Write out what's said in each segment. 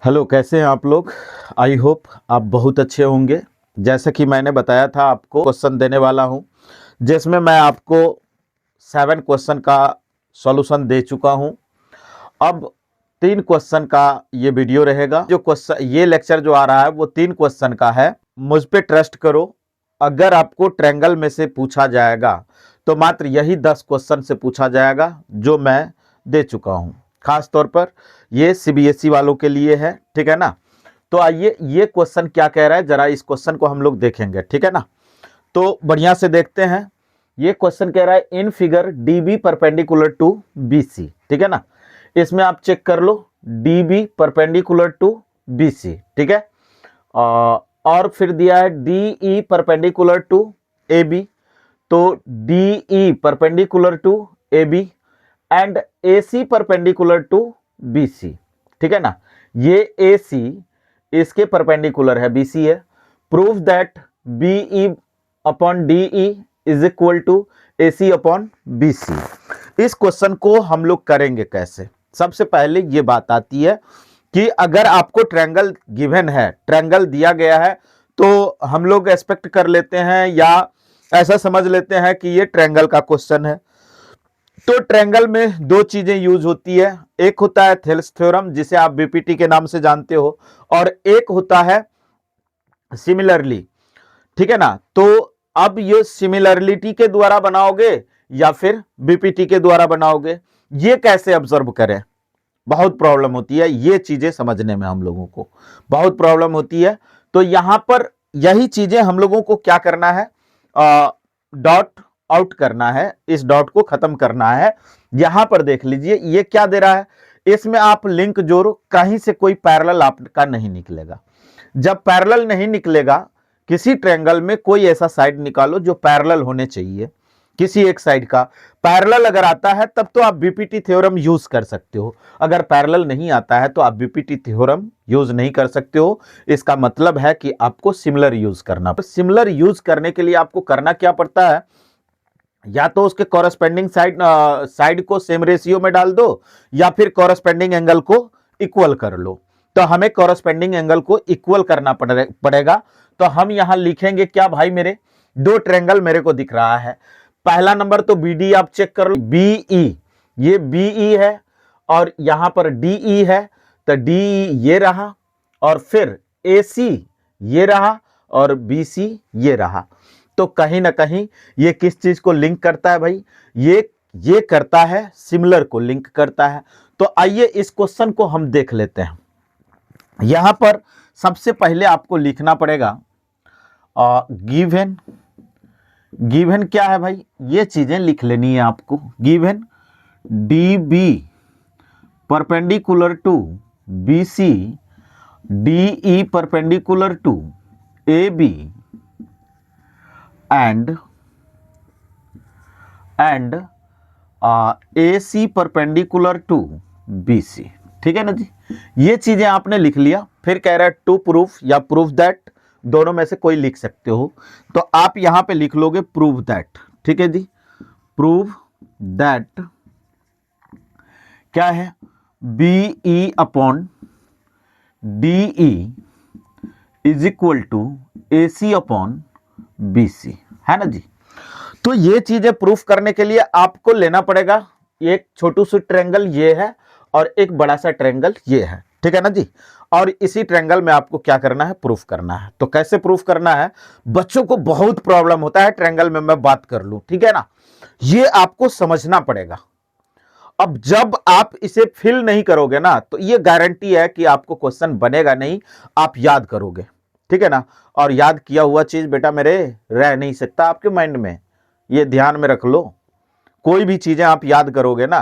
Hello, कैसे हैं आप लोग। आई होप आप बहुत अच्छे होंगे। जैसा कि मैंने बताया था, आपको क्वेश्चन देने वाला हूं जिसमें मैं आपको 7 क्वेश्चन का सॉल्यूशन दे चुका हूं। अब 3 क्वेश्चन का ये वीडियो रहेगा। जो क्वेश्चन, ये लेक्चर जो आ रहा है वो 3 क्वेश्चन का है। मुझ पे ट्रस्ट करो, अगर आपको ट्रायंगल में से पूछा जाएगा तो मात्र यही 10 क्वेश्चन से पूछा जाएगा जो मैं दे चुका हूं। खास तौर पर ये सीबीएसई वालों के लिए है, ठीक है ना। तो आइए, ये क्वेश्चन क्या कह रहा है, जरा इस क्वेश्चन को हम लोग देखेंगे, ठीक है ना। तो बढ़िया से देखते हैं। ये क्वेश्चन कह रहा है in figure DB perpendicular to BC, ठीक है ना। इसमें आप चेक कर लो, डीबी परपेंडिकुलर टू बीसी, ठीक है। और फिर दिया है डीई परपेंडिकुलर टू एबी, तो DE perpendicular to AB and AC perpendicular to BC, ठीक है ना। ये AC इसके परपेंडिकुलर है, BC है। Prove that BE upon DE is equal to AC upon BC। इस क्वेश्चन को हम लोग करेंगे कैसे। सबसे पहले ये बात आती है कि अगर आपको ट्रायंगल गिवन है, ट्रायंगल दिया गया है, तो हम लोग एक्सपेक्ट कर लेते हैं या ऐसा समझ लेते हैं कि ये ट्रायंगल का क्वेश्चन है। तो ट्रायंगल में दो चीजें यूज होती है, एक होता है थेल्स थ्योरम जिसे आप बीपीटी के नाम से जानते हो, और एक होता है सिमिलरली, ठीक है ना। तो अब ये सिमिलरिटी के द्वारा बनाओगे या फिर बीपीटी के द्वारा बनाओगे, ये कैसे ऑब्जर्व करें। बहुत प्रॉब्लम होती है ये चीजें समझने में, हम लोगों को बहुत प्रॉब्लम होती है। तो यहां पर यही चीजें हम लोगों को क्या करना है, डॉट आउट करना है, इस डॉट को खत्म करना है। यहां पर देख लीजिए ये क्या दे रहा है, इसमें आप लिंक जोड़ो, कहीं से कोई पैरेलल आपका नहीं निकलेगा। जब पैरेलल नहीं निकलेगा, किसी ट्रायंगल में कोई ऐसा साइड निकालो जो पैरेलल होने चाहिए, किसी एक साइड का पैरेलल अगर आता है तब तो आप बीपीटी थ्योरम यूज कर सकते हो। अगर पैरेलल नहीं आता है तो आप बीपीटी थ्योरम यूज नहीं कर सकते हो। इसका मतलब है कि आपको सिमिलर यूज करना। सिमिलर यूज करने के लिए आपको करना क्या पड़ता है, या तो उसके कॉरस्पेंडिंग साइड को सेम रेशियो में डाल दो, या फिर कॉरस्पेंडिंग एंगल को इक्वल कर लो। तो हमें कॉरस्पेंडिंग एंगल को इक्वल करना पड़ेगा। तो हम यहां लिखेंगे क्या भाई, मेरे दो ट्रायंगल मेरे को दिख रहा है। पहला नंबर तो BD आप चेक कर लो, BE, ये BE है और यहां पर DE है। तो DE ये रहा, और फिर AC ये रहा, और BC ये रहा। तो कहीं ना कहीं ये किस चीज को लिंक करता है भाई, ये करता है सिमिलर को लिंक करता है। तो आइए इस क्वेश्चन को हम देख लेते हैं। यहां पर सबसे पहले आपको लिखना पड़ेगा गिवन। गिवन क्या है भाई, ये चीजें लिख लेनी है आपको। Given DB perpendicular to BC, DE perpendicular to AB and AC perpendicular to BC, ठीक है ना जी। ये चीजें आपने लिख लिया। फिर कह रहा है टू प्रूफ या प्रूफ दैट, दोनों में से कोई लिख सकते हो। तो आप यहां पे लिख लोगे प्रूफ दैट, ठीक है जी। प्रूफ दैट क्या है, BE upon DE is equal to AC upon BC, है ना जी। तो ये चीजें प्रूफ करने के लिए आपको लेना पड़ेगा, एक छोटू सी ट्रायंगल ये है और एक बड़ा सा ट्रायंगल ये है, ठीक है ना जी। और इसी ट्रायंगल में आपको क्या करना है, प्रूफ करना है। तो कैसे प्रूफ करना है, बच्चों को बहुत प्रॉब्लम होता है ट्रायंगल में, मैं बात कर लूं, ठीक है ना। ये आपको समझना पड़ेगा। अब जब आप इसे फिल नहीं करोगे ना, तो ये गारंटी है कि आपको क्वेश्चन बनेगा नहीं, आप याद करोगे, ठीक है ना। और याद किया हुआ चीज बेटा मेरे रह नहीं सकता आपके माइंड में, ये ध्यान में रख लो। कोई भी चीजें आप याद करोगे ना,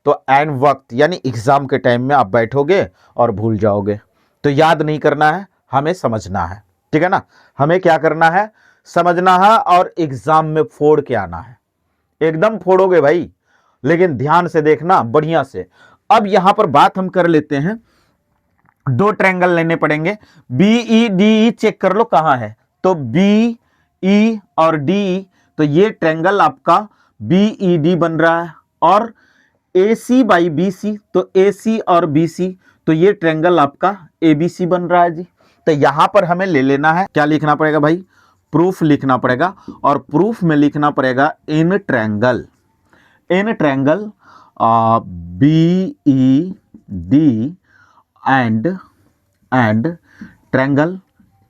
तो एन वक्त यानी एग्जाम के टाइम में आप बैठोगे और भूल जाओगे। तो याद नहीं करना है, हमें समझना है, ठीक है ना। हमें क्या करना है, समझना है और एग्जाम में फोड़ के आना है। एकदम फोड़ोगे भाई, लेकिन ध्यान से देखना बढ़िया से। अब यहां पर बात हम कर लेते हैं, दो ट्रायंगल लेने पड़ेंगे। BEDE चेक कर लो कहां है, तो BE और DE, तो ये ट्रायंगल आपका BED बन रहा है। और AC बाई BC, तो AC और BC, तो ये ट्रायंगल आपका एबीसी बन रहा है जी। तो यहां पर हमें ले लेना है, क्या लिखना पड़ेगा भाई, प्रूफ लिखना पड़ेगा। और प्रूफ में लिखना पड़ेगा in triangle B E D and triangle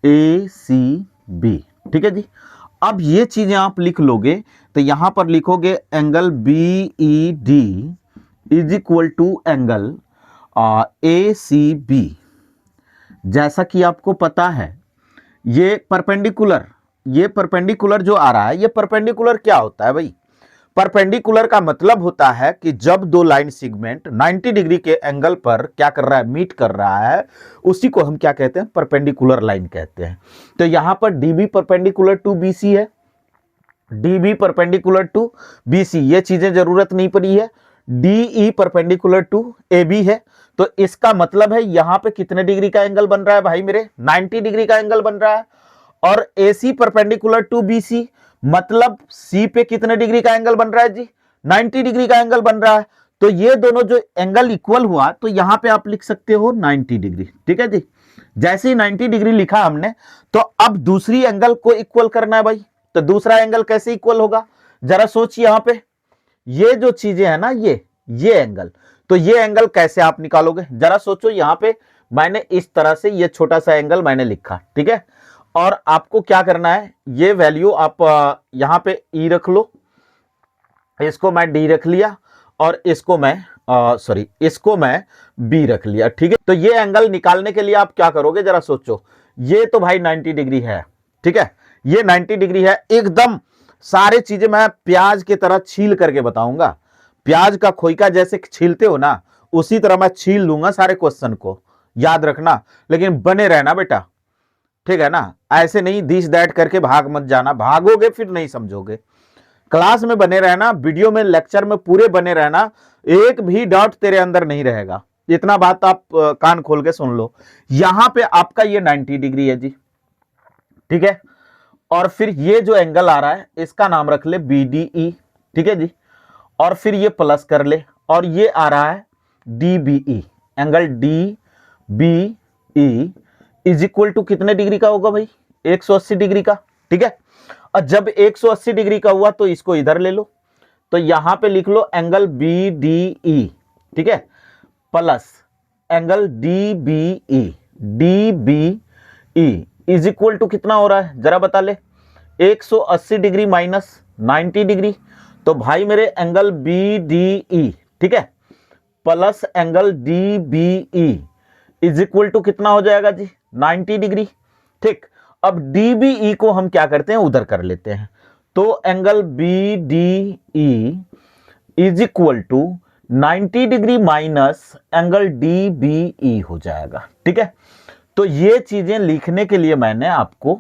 A C B. ठीक है जी। अब ये चीजें आप लिख लोगे तो यहां पर लिखोगे angle B E D is equal to angle A C B. जैसा कि आपको पता है ये परपेंडिकुलर जो आ रहा है, ये परपेंडिकुलर क्या होता है भाई, परपेंडिकुलर का मतलब होता है कि जब दो लाइन सेगमेंट 90 डिग्री के एंगल पर क्या कर रहा है, मीट कर रहा है, उसी को हम क्या कहते हैं, परपेंडिकुलर लाइन कहते हैं। तो यहां पर डीबी परपेंडिकुलर टू बीसी है, डीबी परपेंडिकुलर टू बीसी, ये चीजें जरूरत नहीं पड़ी है। डीई परपेंडिकुलर टू एबी है। तो इसका मतलब है यहां पे कितने डिग्री का एंगल बन रहा है भाई मेरे, 90 डिग्री का एंगल बन रहा है। और एसी परपेंडिकुलर टू बीसी, मतलब सी पे कितने डिग्री का एंगल बन रहा है जी, 90 डिग्री का एंगल बन रहा है। तो ये दोनों जो एंगल इक्वल हुआ तो यहां पे आप लिख सकते हो 90 डिग्री। ठीक है जी। जैसे ही 90 डिग्री लिखा हमने, तो अब दूसरी एंगल को इक्वल करना है भाई। तो दूसरा एंगल कैसे इक्वल होगा, जरा सोचिए। यहां पे ये जो चीजें है ना, ये एंगल, तो ये एंगल कैसे आप निकालोगे, जरा सोचो। यहां पे मैंने इस तरह से ये छोटा सा एंगल मैंने लिखा, ठीक है। और आपको क्या करना है, ये वैल्यू आप यहां पे ई रख लो, इसको मैं डी रख लिया, और इसको मैं बी रख लिया। ठीक है। तो ये एंगल निकालने के लिए आप क्या करोगे, जरा सोचो। ये तो भाई 90 डिग्री है, ठीक है, ये 90 डिग्री है एकदम। सारे चीजें मैं प्याज की तरह छील करके बताऊंगा, प्याज का खोइका जैसे छीलते हो ना, उसी तरह मैं छील लूंगा सारे क्वेश्चन को, याद रखना। लेकिन बने रहना बेटा, ठीक है ना, ऐसे नहीं दिस दैट करके भाग मत जाना, भागोगे फिर नहीं समझोगे। क्लास में बने रहना, वीडियो में, लेक्चर में पूरे बने रहना, एक भी डाउट तेरे अंदर नहीं रहेगा। इतना बात आप कान खोल के सुन लो। यहां पे आपका ये 90 डिग्री है जी, ठीक है। और फिर ये जो एंगल आ रहा है इसका नाम रख ले BDE, ठीक है जी। और फिर ये प्लस कर ले, और ये आ रहा है DBE, angle DBE is equal to कितने डिग्री का होगा भाई, 180 डिग्री का, ठीक है। और जब 180 डिग्री का हुआ तो इसको इधर ले लो, तो यहां पे लिख लो एंगल BDE, ठीक है, plus angle DBE is equal to कितना हो रहा है, जरा बता ले, 180 डिग्री माइनस 90 डिग्री। तो भाई मेरे एंगल BDE, ठीक है, plus angle DBE is equal to कितना हो जाएगा जी, 90 डिग्री। ठीक। अब DBE को हम क्या करते हैं, उधर कर लेते हैं। तो angle BDE is equal to 90 degree minus angle DBE हो जाएगा, ठीक है। तो ये चीजें लिखने के लिए मैंने आपको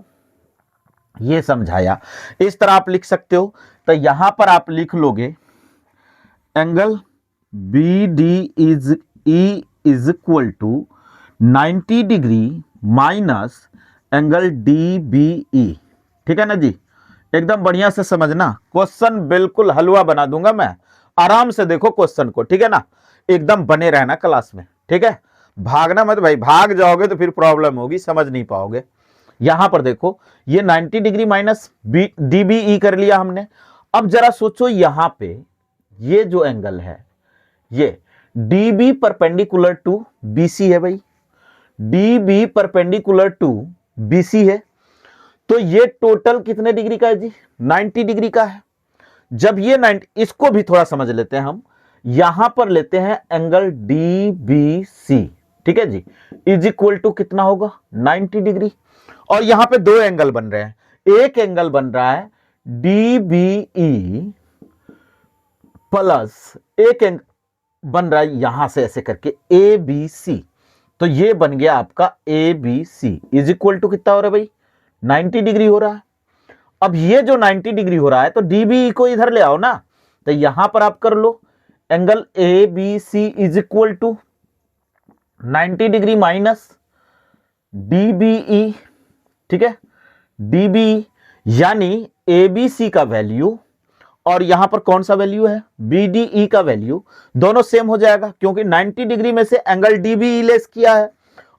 ये समझाया, इस तरह आप लिख सकते हो। तो यहां पर आप लिख लोगे angle BDE is equal to 90 degree minus angle DBE, ठीक है ना जी। एकदम बढ़िया से समझना, क्वेश्चन बिल्कुल हलवा बना दूंगा मैं, आराम से देखो क्वेश्चन को, ठीक है ना, एकदम बने रहना क्लास में, ठीक है। भागना मत भाई, भाग जाओगे तो फिर प्रॉब्लम होगी, समझ नहीं पाओगे। यहां पर देखो ये 90 डिग्री माइनस DBE कर लिया हमने। अब जरा सोचो यहां पे ये जो एंगल है, ये DB परपेंडिकुलर टू BC है भाई, DB परपेंडिकुलर टू BC है। तो ये टोटल कितने डिग्री का है जी, 90 डिग्री का है। जब ये 90, इसको भी थोड़ा समझ लेते हैं हम, यहां पर लेते हैं एंगल DBC, ठीक है जी, इज इक्वल टू कितना होगा, 90 डिग्री। और यहां पे दो एंगल बन रहे हैं, एक एंगल बन रहा है DBE प्लस एक एंगल बन रहा है यहां से ऐसे करके ABC। तो ये बन गया आपका ABC इज इक्वल टू कितना हो रहा है भाई, 90 डिग्री हो रहा है। अब ये जो 90 डिग्री हो रहा है तो DBE को इधर ले आओ ना, तो यहां पर आप कर लो angle ABC is equal to 90 degree minus DBE, ठीक है, DBE यानी ABC का वैल्यू और यहां पर कौन सा वैल्यू है, BDE का वैल्यू, दोनों सेम हो जाएगा क्योंकि 90 डिग्री में से एंगल DBE लेस किया है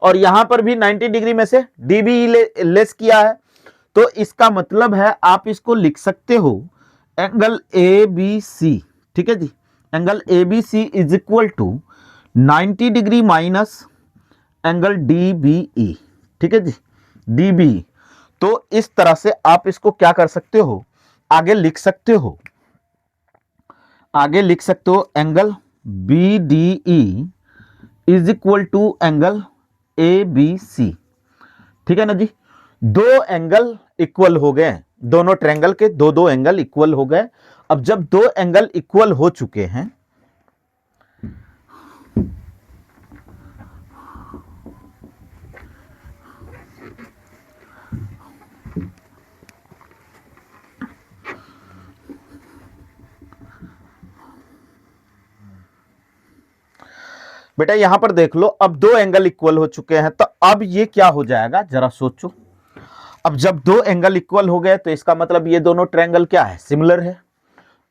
और यहां पर भी 90 डिग्री में से DBE लेस किया है। तो इसका मतलब है आप इसको लिख सकते हो एंगल ABC, ठीक है जी, angle ABC is equal to 90 degree minus angle DBE, ठीक है जी, DBE। तो इस तरह से आप इसको क्या कर सकते हो, आगे लिख सकते हो, आगे लिख सकते हो angle BDE is equal to angle ABC, ठीक है ना जी। दो एंगल इक्वल हो गए, दोनों ट्रायंगल के दो दो एंगल इक्वल हो गए। अब जब दो एंगल इक्वल हो चुके हैं, बेटा यहां पर देख लो, अब दो एंगल इक्वल हो चुके हैं तो अब ये क्या हो जाएगा जरा सोचो। अब जब दो एंगल इक्वल हो गए तो इसका मतलब ये दोनों ट्रायंगल क्या है, सिमिलर है।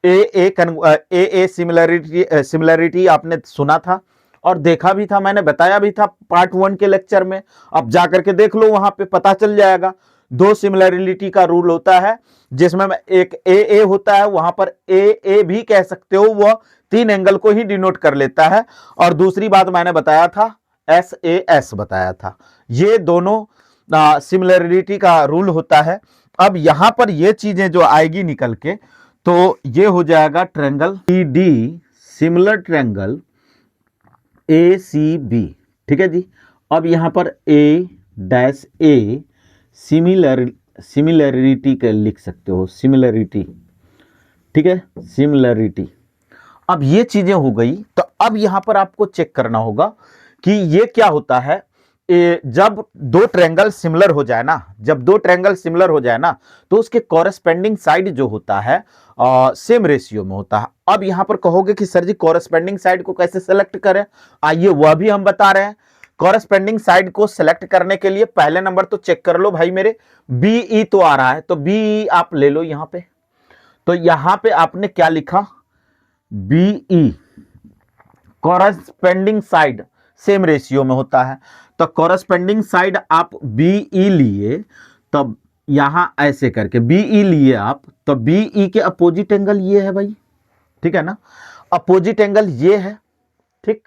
ए सिमिलरिटी आपने सुना था और देखा भी था, मैंने बताया भी था पार्ट 1 के लेक्चर में। अब जाकर के देख लो, वहां पे पता चल जाएगा। दो सिमिलरिटी का रूल होता है जिसमें एक ए होता है, वहां पर ए भी कह सकते हो, वह तीन एंगल को ही डिनोट कर लेता है। और दूसरी बात मैंने बताया था SAS बताया था, ये दोनों सिमिलरिटी का रूल होता है। अब यहां पर ये चीजें जो आएगी निकल के, तो ये हो जाएगा triangle CD similar triangle ACB, ठीक है जी। अब यहां पर A सिमिलरिटी के लिख सकते हो, सिमिलरिटी, ठीक है, सिमिलरिटी। अब ये चीजें हो गई, तो अब यहां पर आपको चेक करना होगा कि ये क्या होता है। जब दो ट्रायंगल सिमिलर हो जाए ना, जब दो ट्रायंगल सिमिलर हो जाए ना, तो उसके कॉरेस्पेंडिंग साइड जो होता है सेम रेशियो में होता है। अब यहां पर कहोगे कि सर जी कॉरेस्पेंडिंग साइड को कैसे सेलेक्ट करें, आइए वह भी हम बता रहे हैं। कॉरेस्पेंडिंग साइड को सेलेक्ट करने के लिए पहले नंबर तो चेक कर लो भाई मेरे, BE तो आ रहा है, तो BE आप ले लो यहां पे। तो यहां पे आपने क्या लिखा, BE कॉरेस्पेंडिंग साइड सेम रेशियो में होता है, तो कॉरेस्पेंडिंग साइड आप BE लिए, तब यहां ऐसे करके BE लिए आप, तो BE के अपोजिट एंगल ये है भाई, ठीक है ना, अपोजिट एंगल ये है, ठीक।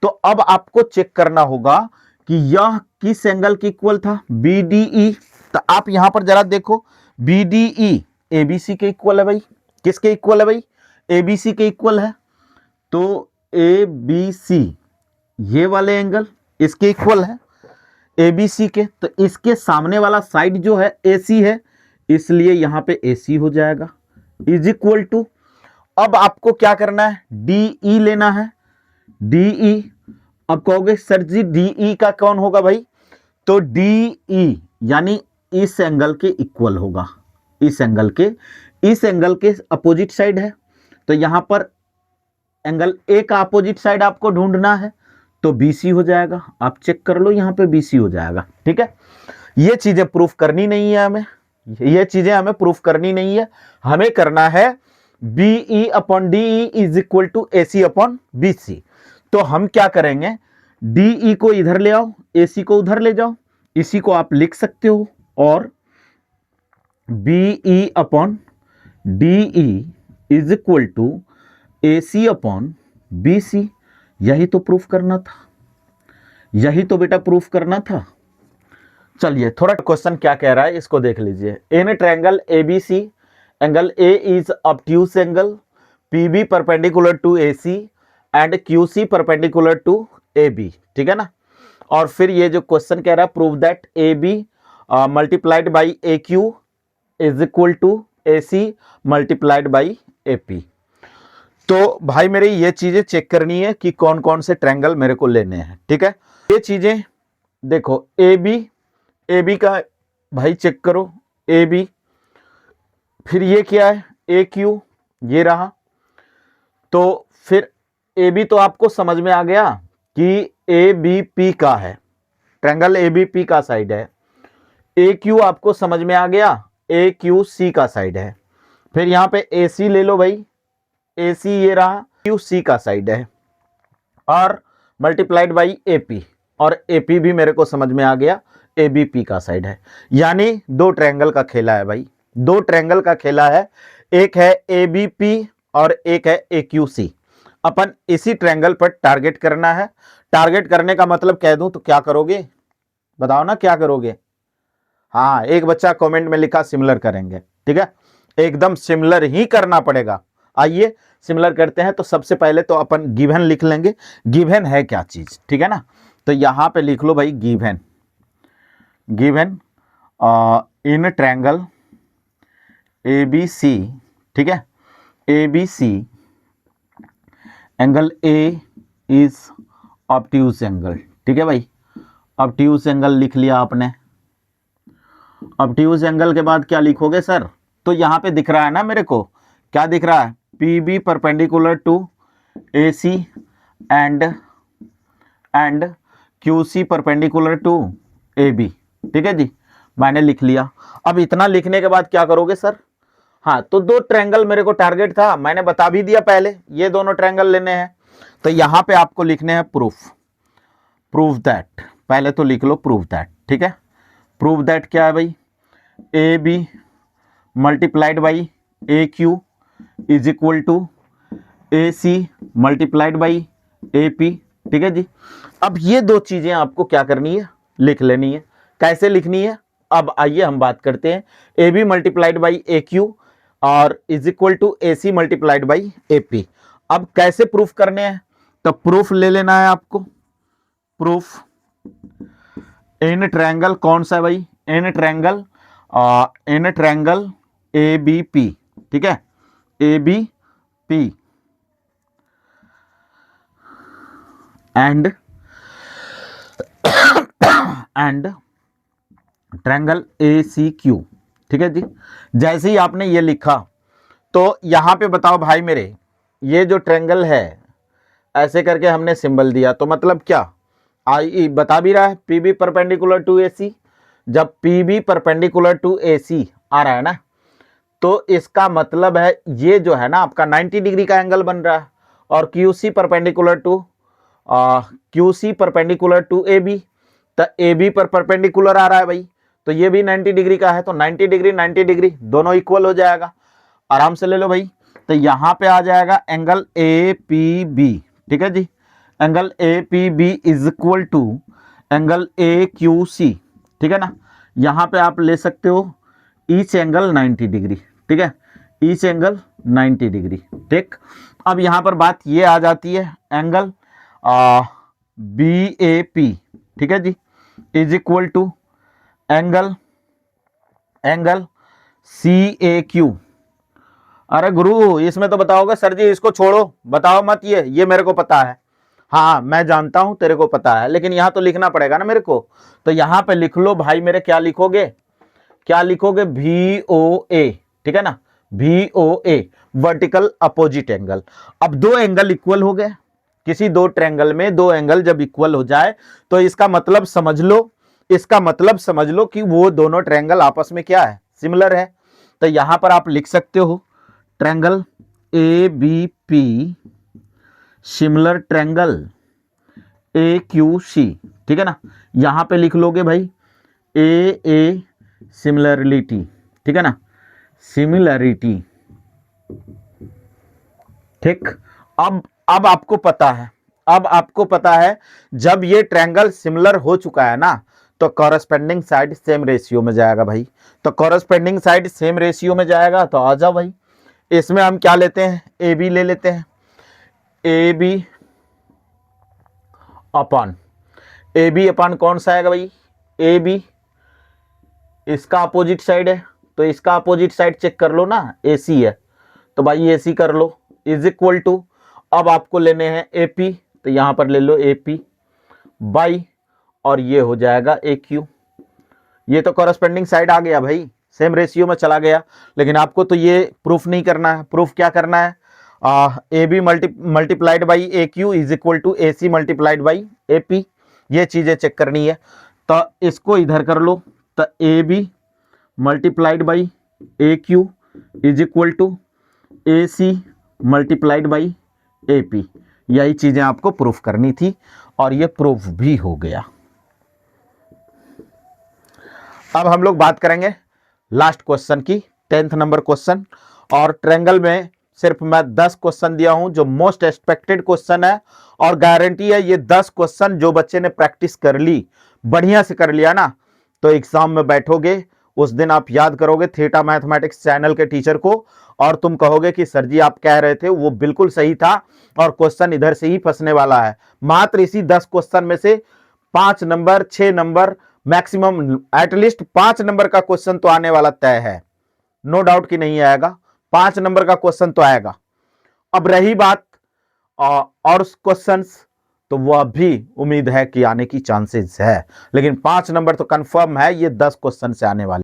तो अब आपको चेक करना होगा कि यह किस एंगल के इक्वल था, BDE। तो आप यहां पर जरा देखो, BDE ABC के इक्वल है भाई, किसके इक्वल है भाई, ABC के इक्वल है। तो ABC ये वाले एंगल इसके इक्वल है ABC के, तो इसके सामने वाला साइड जो है AC है, इसलिए यहां पे AC हो जाएगा, इज इक्वल टू, अब आपको क्या करना है, DE लेना है, DE। अब कहोगे सर जी DE का कौन होगा भाई, तो DE यानी इस एंगल के इक्वल होगा, इस एंगल के अपोजिट साइड है। तो यहां पर एंगल A का अपोजिट साइड आपको ढूंढना है, तो BC हो जाएगा, आप चेक कर लो, यहां पे BC हो जाएगा, ठीक है। ये चीजें प्रूफ करनी नहीं है हमें, ये चीजें हमें प्रूफ करनी नहीं है, हमें करना है BE upon DE is equal to AC upon BC। तो हम क्या करेंगे, DE को इधर ले आओ, AC को उधर ले जाओ, इसी को आप लिख सकते हो, और BE upon DE is equal to AC upon BC। यही तो प्रूफ करना था, यही तो बेटा प्रूफ करना था। चलिए थोड़ा क्वेश्चन क्या कह रहा है इसको देख लीजिए। In triangle ABC angle A is obtuse angle, PB perpendicular to AC and QC perpendicular to AB, ठीक है ना। और फिर ये जो क्वेश्चन कह रहा है, prove that AB multiplied by AQ is equal to AC multiplied by AP। तो भाई मेरे ये चीजें चेक करनी है कि कौन कौन से ट्रायंगल मेरे को लेने हैं, ठीक है। ये चीजें देखो, AB का भाई चेक करो, AB, फिर ये क्या है, AQ, ये रहा। तो फिर AB तो आपको समझ में आ गया कि ABP का है, ट्रायंगल ABP का साइड है। AQ आपको समझ में आ गया, AQC का साइड है। फिर यहाँ पे ए सी ले लो भाई, ए सी ये रहा, क्यू सी का साइड है, और मल्टीप्लाइड बाई ए पी, और ए पी भी मेरे को समझ में आ गया ए बी पी का साइड है। यानी दो ट्रायंगल का खेला है भाई, दो ट्रायंगल का खेला है, एक है ए बी पी और एक है ए क्यू सी। अपन इसी ट्रायंगल पर टारगेट करना है। टारगेट करने का मतलब कह दूं तो क्या करोगे, बताओ ना क्या करोगे। हाँ, एक बच्चा कमेंट में लिखा सिमिलर करेंगे, ठीक है, एकदम सिमिलर ही करना पड़ेगा। आइए सिमिलर करते हैं। तो सबसे पहले तो अपन गिवन लिख लेंगे, गिवन है क्या चीज, ठीक है ना। तो यहां पे लिख लो भाई given, given in triangle A B C, ठीक है, A B C angle A is obtuse angle, ठीक है भाई। ऑब्ट्यूज एंगल लिख लिया आपने। ऑब्ट्यूज एंगल के बाद क्या लिखोगे सर, तो यहां पे दिख रहा है ना मेरे को, क्या दिख रहा है, P B perpendicular to A C and Q C perpendicular to A B, ठीक है जी, मैंने लिख लिया। अब इतना लिखने के बाद क्या करोगे सर, हाँ तो दो ट्रायंगल मेरे को टारगेट था, मैंने बता भी दिया पहले, ये दोनों ट्रायंगल लेने हैं। तो यहां पे आपको लिखने हैं प्रूफ, प्रूफ दैट, पहले तो लिख लो प्रूफ दैट, ठीक है। प्रूफ दैट क्या है भाई, A B multiplied by A Q is equal to A C multiplied by A P, ठीक है जी। अब ये दो चीजें आपको क्या करनी है, लिख लेनी है। कैसे लिखनी है, अब आइए हम बात करते हैं। A B multiplied by A Q और is equal to A C multiplied by A P. अब कैसे प्रूफ करने हैं, तो प्रूफ ले लेना है आपको। प्रूफ इन ट्रायंगल कौन सा है भाई, in triangle A B P, ठीक है, A B P and triangle A C Q, ठीक है जी। जैसे ही आपने ये लिखा तो यहां पे बताओ भाई मेरे, ये जो ट्रायंगल है ऐसे करके हमने सिंबल दिया, तो मतलब क्या, आई बता भी रहा है P B perpendicular to A सी। जब P B perpendicular to A सी आ रहा है ना, तो इसका मतलब है ये जो है ना आपका 90 डिग्री का एंगल बन रहा है, और Q C perpendicular to A B, तो ए बी पर परपेंडिकुलर आ रहा है भाई, तो ये भी 90 डिग्री का है, तो 90 डिग्री 90 डिग्री दोनों इक्वल हो जाएगा। आराम से ले लो भाई। तो यहां पे आ जाएगा एंगल ए पी बी, ठीक है जी, angle A P B is equal to angle A Q C, ठीक है ना। यहां पे आप ले सकते हो ईच एंगल 90 डिग्री, ठीक है, ईच एंगल 90 डिग्री, ठीक। अब यहां पर बात ये आ जाती है एंगल बी ए पी, ठीक है जी, is equal to angle C A Q. अरे गुरु इसमें तो बताओगे सर जी, इसको छोड़ो बताओ मत, ये मेरे को पता है, हाँ मैं जानता हूं तेरे को पता है, लेकिन यहां तो लिखना पड़ेगा ना मेरे को। तो यहां पे लिख लो भाई मेरे, क्या लिखोगे, क्या लिखोगे, वी ओ ए, ठीक है ना, वी ओ ए वर्टिकल अपोजिट एंगल। अब दो एंगल इक्वल हो गए, किसी दो ट्रायंगल में दो एंगल जब इक्वल हो जाए तो इसका मतलब समझ लो, इसका मतलब समझ लो कि वो दोनों ट्रायंगल आपस में क्या है, सिमिलर है। तो यहां पर आप लिख सकते हो triangle A B P similar triangle A Q C, ठीक है ना। यहां पे लिख लोगे भाई ए सिमिलरिटी, ठीक है ना, सिमिलरिटी, ठीक। अब आपको पता है, अब आपको पता है जब ये ट्रायंगल सिमिलर हो चुका है ना, तो कॉरस्पेंडिंग साइड सेम रेशियो में जाएगा भाई। तो कॉरस्पेंडिंग साइड सेम रेशियो में जाएगा, तो आ जाओ भाई, इसमें हम क्या लेते हैं, ए बी ले लेते हैं, ए बी अपॉन कौन सा आएगा भाई, ए बी इसका अपोजिट साइड है, तो इसका अपोजिट साइड चेक कर लो ना, ए सी है, तो भाई ए सी कर लो, इज इक्वल टू, अब आपको लेने हैं ए पी, तो यहां पर ले लो ए पी बाई, और ये हो जाएगा ए क्यू। ये तो कॉरस्पेंडिंग साइड आ गया भाई, सेम रेशियो में चला गया। लेकिन आपको तो ये प्रूफ नहीं करना है, प्रूफ क्या करना है, A B multiplied by A Q is equal to A C multiplied by A P, ये चीजें चेक करनी है। तो इसको इधर कर लो, तो A B multiplied by A Q is equal to AC multiplied by AP। यही चीजें आपको प्रूफ करनी थी और ये प्रूफ भी हो गया। अब हम लोग बात करेंगे लास्ट क्वेश्चन की, 10th नंबर क्वेश्चन। और ट्रायंगल में सिर्फ मैं 10 क्वेश्चन दिया हूं जो मोस्ट एक्सपेक्टेड क्वेश्चन है, और गारंटी है ये 10 क्वेश्चन जो बच्चे ने प्रैक्टिस कर ली, बढ़िया से कर लिया ना, तो एग्जाम में बैठोगे उस दिन आप याद करोगे थीटा मैथमेटिक्स चैनल के टीचर को, और तुम कहोगे कि सर जी आप कह रहे थे वो बिल्कुल सही था और क्वेश्चन इधर से ही फंसने वाला है। मात्र इसी 10 क्वेश्चन में से 5 number 6 number maximum at least 5 number का क्वेश्चन तो आने वाला तय है, नो डाउट कि नहीं आएगा, 5 नंबर का क्वेश्चन तो आएगा। अब रही बात और क्वेश्चंस, तो वह भी उम्मीद है कि आने की चांसेस है, लेकिन 5 नंबर तो कंफर्म है ये 10 क्वेश्चन से आने वाले।